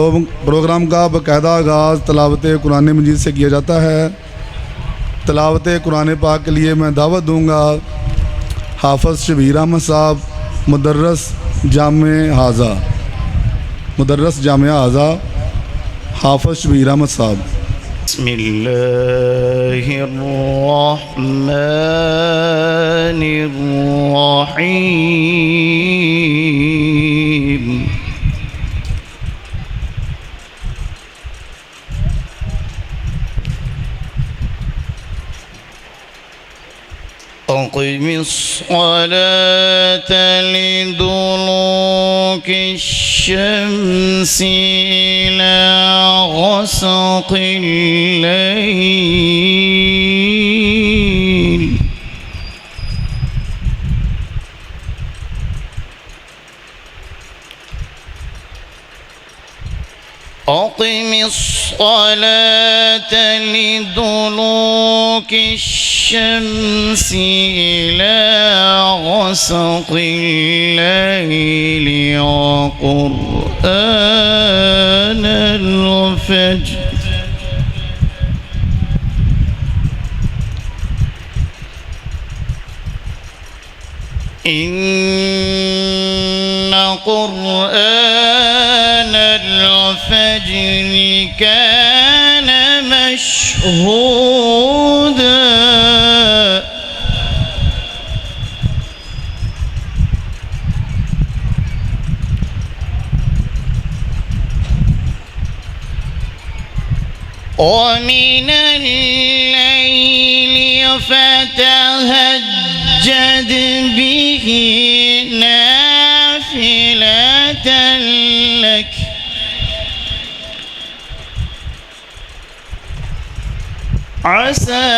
प्रोग्राम का बाकायदा आगाज़ तिलावत कुरान मजीद से किया जाता है। तिलावत कुरान पाक के लिए मैं दावत दूँगा हाफ़िज़ शबीर अहमद साहब, मुदर्रस जामिया हाज़ा, हाफ़िज़ शबीर अहमद साहब। बिस्मिल्लाहिर्रहमानिर्रहीम। أقم الصلاة لدلوك الشمس إلى غسق الليل أقم الصلاة لدلوك الشمس إلى غسق الليل وقرآن الفجر إن قرآن الفجر كان مشهودا ومن الليل فتهجد به نافلة لك عسى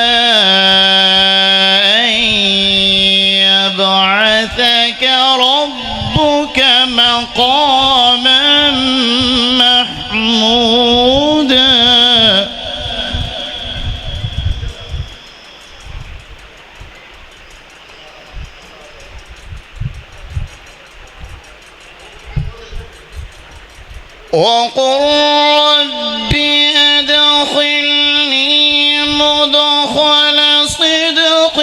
أن يبعثك ربك مقاما محمودا وقل رب أدخلني مدخل صدق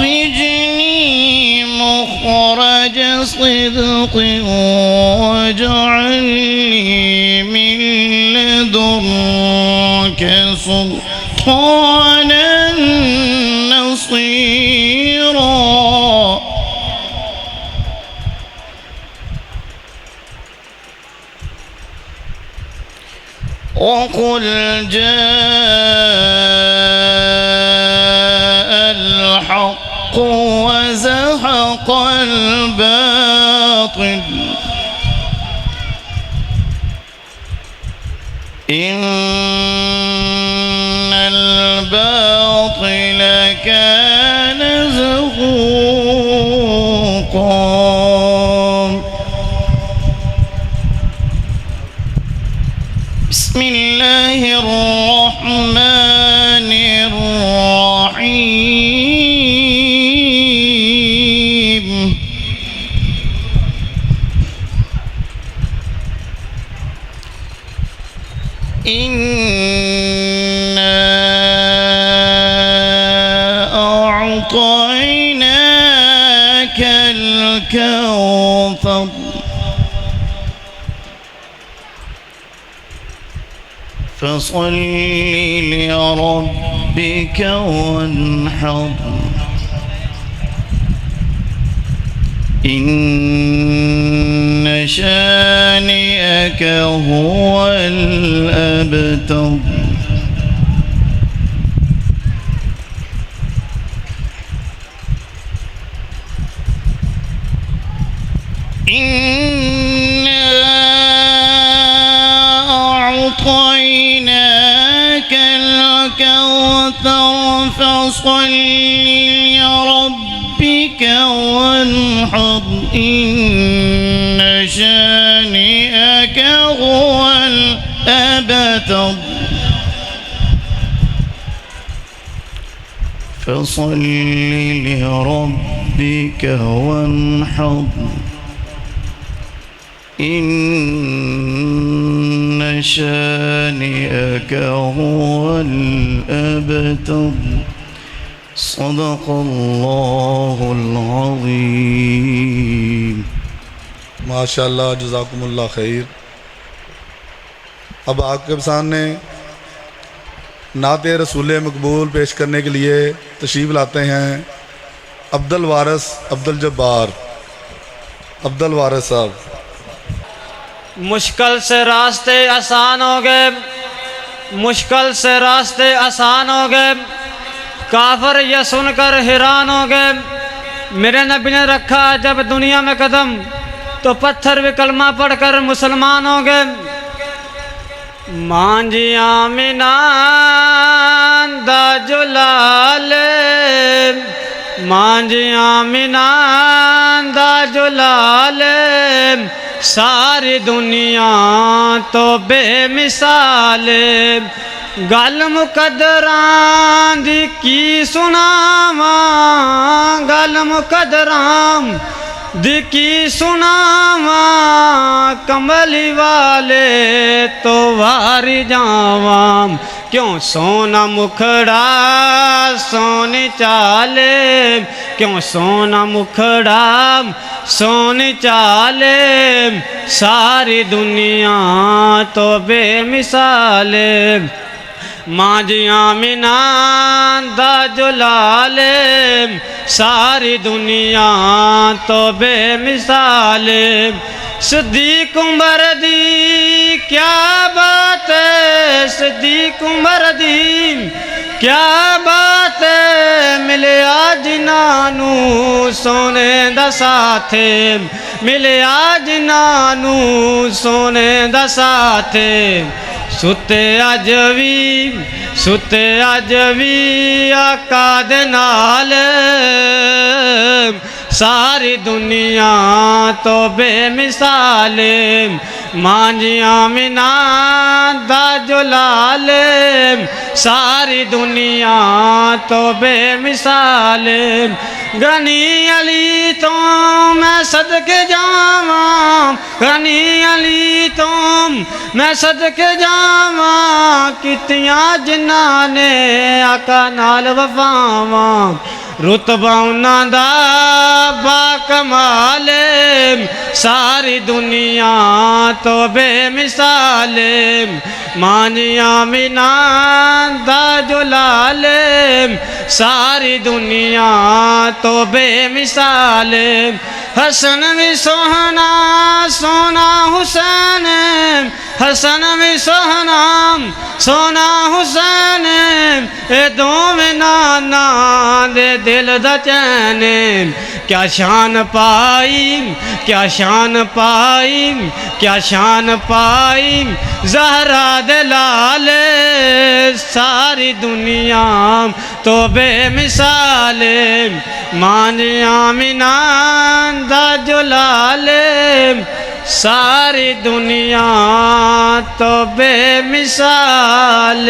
وأخرجني مخرج صدق واجعل لي من لدنك سلطانا نصيرا وقل جاء الحق وزهق الباطل إن الباطل كان زهوقا بسم الله الرحمن الرحيم إنا أعطيناك الكوثر فصل لربك وانحر إن شانئك هو الأبتر أعطيناك الكوثر فصل لربك وانحر إن شانئك هو الأبتر فصل لربك وانحر إن شانئك هو الأبتر صدق الله العظيم माशाल्लाह जज़ाकुमुल्लाह खैर। अब आपके सामने नात रसूल मकबूल पेश करने के लिए तशरीफ़ लाते हैं अब्दुल वारिस अब्दुल जब्बार। अब्दुल वारिस साहब। मुश्किल से रास्ते आसान हो गए, मुश्किल से रास्ते आसान हो गए, काफिर ये सुनकर हैरान हो गए। मेरे नबी ने रखा जब दुनिया में कदम तो पत्थर भी कलमा पढ़कर मुसलमान हो गए। मांझिया मिनान दा जुलाल, मांझिया मिनान दा जुलाल, सारी दुनिया तो बेमिसाल। गल मुकदरां दी की सुनावां, गल मुकदरां दी की सुनावां, कमली वाले तो वारी जावां। क्यों सोना मुखड़ा सोनी चाले, क्यों सोना मुखड़ा सोनी चाले, सारी दुनिया तो बेमिसाल। मांझिया मिनान दा जुलाल, सारी दुनिया तो बेमिसाल। सिद्दीक उमर दी क्या बात है, सिद्दीक उमर दी क्या बात है, मिलिया जिन्हानू सोने दा साथ, मिलिया जिन्हानू सोने दा साथ। सुते अज भी आका दे नाल, सारी दुनिया तो बेमिसाल। मांझिया मिनान दा जुलाल, सारी दुनिया तो बेमिसाल। गनी अली तो मैं सदके जावां, गनी अली तो मैं सदके जावां, कितियां जिन्हां ने आका नाल वफावां। रुतबा उन्हां दा बाकमाल, सारी दुनिया तो बेमिसाल। मांझिया मिनान दा जुलाल, सारी दुनिया तो बेमिसाल। हसन भी सोहना सोना हुसैन, हसन भी सोहना सोना हुसैन, ए दोवें नाना दे दिल दा चैन। क्या शान पाई, क्या शान पाई, क्या शान पाई ज़हरा दे लाल, सारी दुनिया तो बेमिसाल। मांझिया मिनान दा जुलाल, सारी दुनिया तो बेमिसाल।